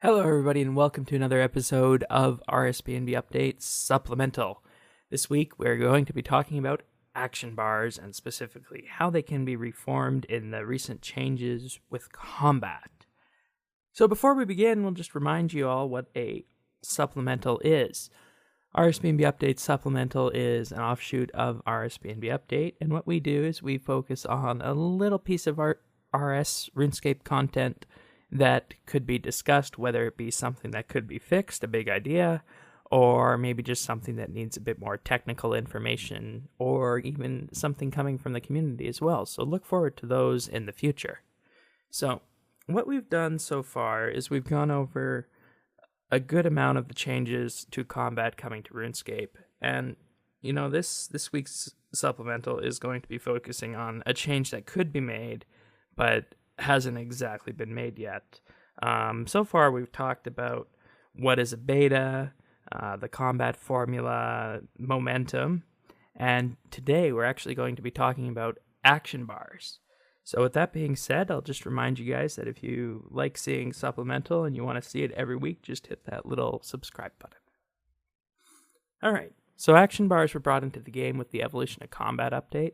Hello, everybody, and welcome to another episode of RSBAndB Updates Supplemental. This week, we're going to be talking about action bars and specifically how they can be reformed in the recent changes with combat. So before we begin, we'll just remind you all what a supplemental is. RSBAndB Updates Supplemental is an offshoot of RSBAndB Update, and what we do is we focus on a little piece of our RuneScape content that could be discussed, whether it be something that could be fixed, a big idea, or maybe just something that needs a bit more technical information, or even something coming from the community as well. So look forward to those in the future. So what we've done so far is we've gone over a good amount of the changes to combat coming to RuneScape. And, this week's supplemental is going to be focusing on a change that could be made, but hasn't exactly been made yet. So far, we've talked about what is a beta, the combat formula, momentum, and today we're actually going to be talking about action bars. So with that being said, I'll just remind you guys that if you like seeing supplemental and you want to see it every week, just hit that little subscribe button. Alright, so action bars were brought into the game with the Evolution of Combat update.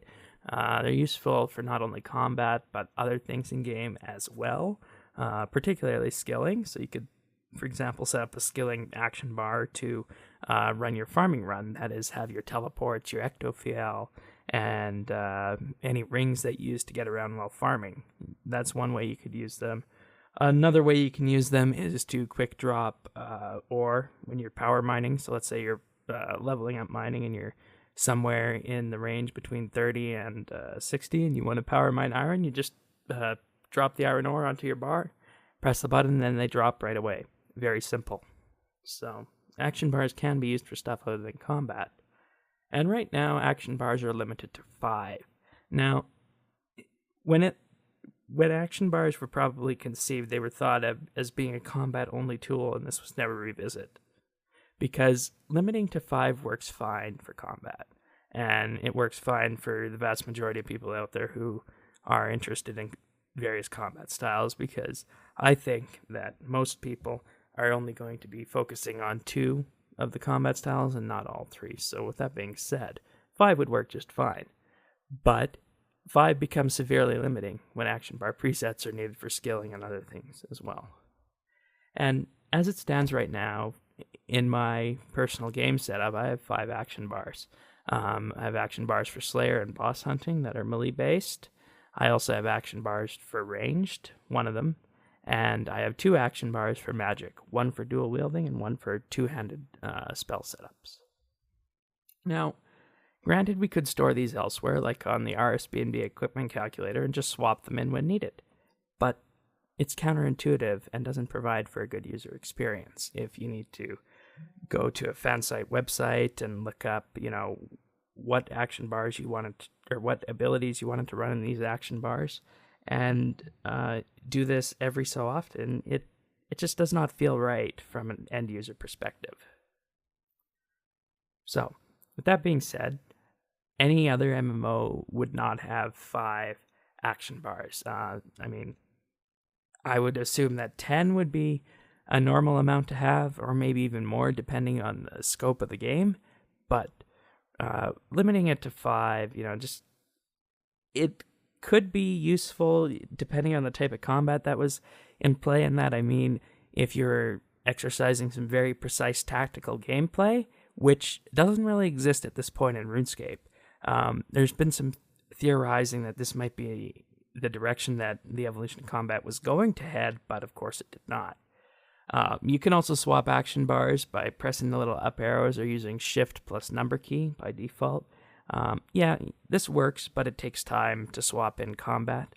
They're useful for not only combat, but other things in game as well, particularly skilling. So you could, for example, set up a skilling action bar to run your farming run. That is, have your teleports, your ectofiel, and any rings that you use to get around while farming. That's one way you could use them. Another way you can use them is to quick drop ore when you're power mining. So let's say you're leveling up mining and you're somewhere in the range between 30 and 60, and you want to power mine iron, you just drop the iron ore onto your bar, press the button, and then they drop right away. Very simple. So, action bars can be used for stuff other than combat. And right now, action bars are limited to 5. Now, when action bars were probably conceived, they were thought of as being a combat-only tool, and this was never revisited. Because limiting to 5 works fine for combat, and it works fine for the vast majority of people out there who are interested in various combat styles, because I think that most people are only going to be focusing on 2 of the combat styles and not all 3. So with that being said, 5 would work just fine. But 5 becomes severely limiting when action bar presets are needed for skilling and other things as well. And as it stands right now, in my personal game setup, I have 5 action bars. I have action bars for Slayer and boss hunting that are melee based. I also have action bars for ranged, one of them, and I have 2 action bars for magic, one for dual wielding and one for two-handed spell setups. Now, granted, we could store these elsewhere, like on the RSBAndB equipment calculator, and just swap them in when needed, but it's counterintuitive and doesn't provide for a good user experience. If you need to go to a fan site website and look up, what action bars you wanted or what abilities you wanted to run in these action bars, and do this every so often, it just does not feel right from an end user perspective. So, with that being said, any other MMO would not have 5 action bars. I would assume that 10 would be a normal amount to have, or maybe even more, depending on the scope of the game. But limiting it to 5, it could be useful depending on the type of combat that was in play. In that, I mean, if you're exercising some very precise tactical gameplay, which doesn't really exist at this point in RuneScape. There's been some theorizing that this might be the direction that the Evolution of Combat was going to head, but of course it did not. You can also swap action bars by pressing the little up arrows or using Shift plus number key by default. This works, but it takes time to swap in combat.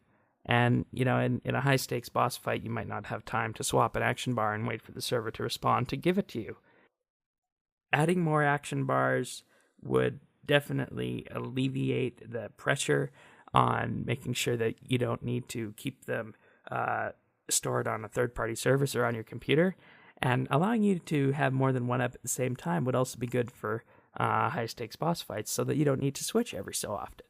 And, in a high-stakes boss fight, you might not have time to swap an action bar and wait for the server to respond to give it to you. Adding more action bars would definitely alleviate the pressure on making sure that you don't need to keep them stored on a third-party service or on your computer, and allowing you to have more than one up at the same time would also be good for high-stakes boss fights, so that you don't need to switch every so often.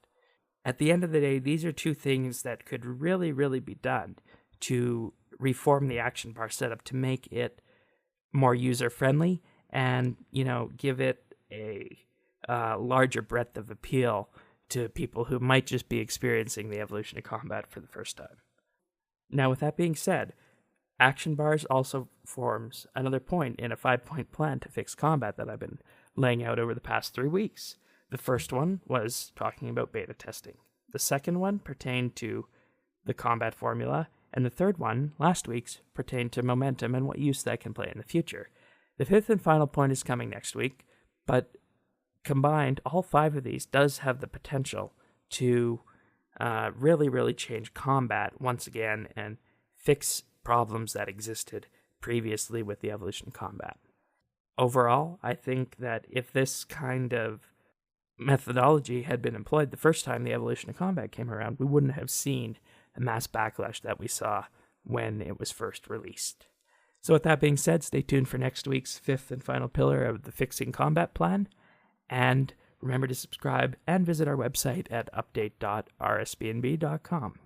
At the end of the day, these are 2 things that could really, really be done to reform the action bar setup to make it more user-friendly and, give it a larger breadth of appeal to people who might just be experiencing the evolution of combat for the first time. Now, with that being said, action bars also forms another point in a 5-point plan to fix combat that I've been laying out over the past 3 weeks. The first one was talking about beta testing. The second one pertained to the combat formula, and the third one, last week's, pertained to momentum and what use that can play in the future. The fifth and final point is coming next week, but combined, all 5 of these does have the potential to really, really change combat once again and fix problems that existed previously with the evolution of combat. Overall, I think that if this kind of methodology had been employed the first time the evolution of combat came around, we wouldn't have seen the mass backlash that we saw when it was first released. So with that being said, stay tuned for next week's 5th and final pillar of the Fixing Combat Plan, and remember to subscribe and visit our website at update.rsbandb.com.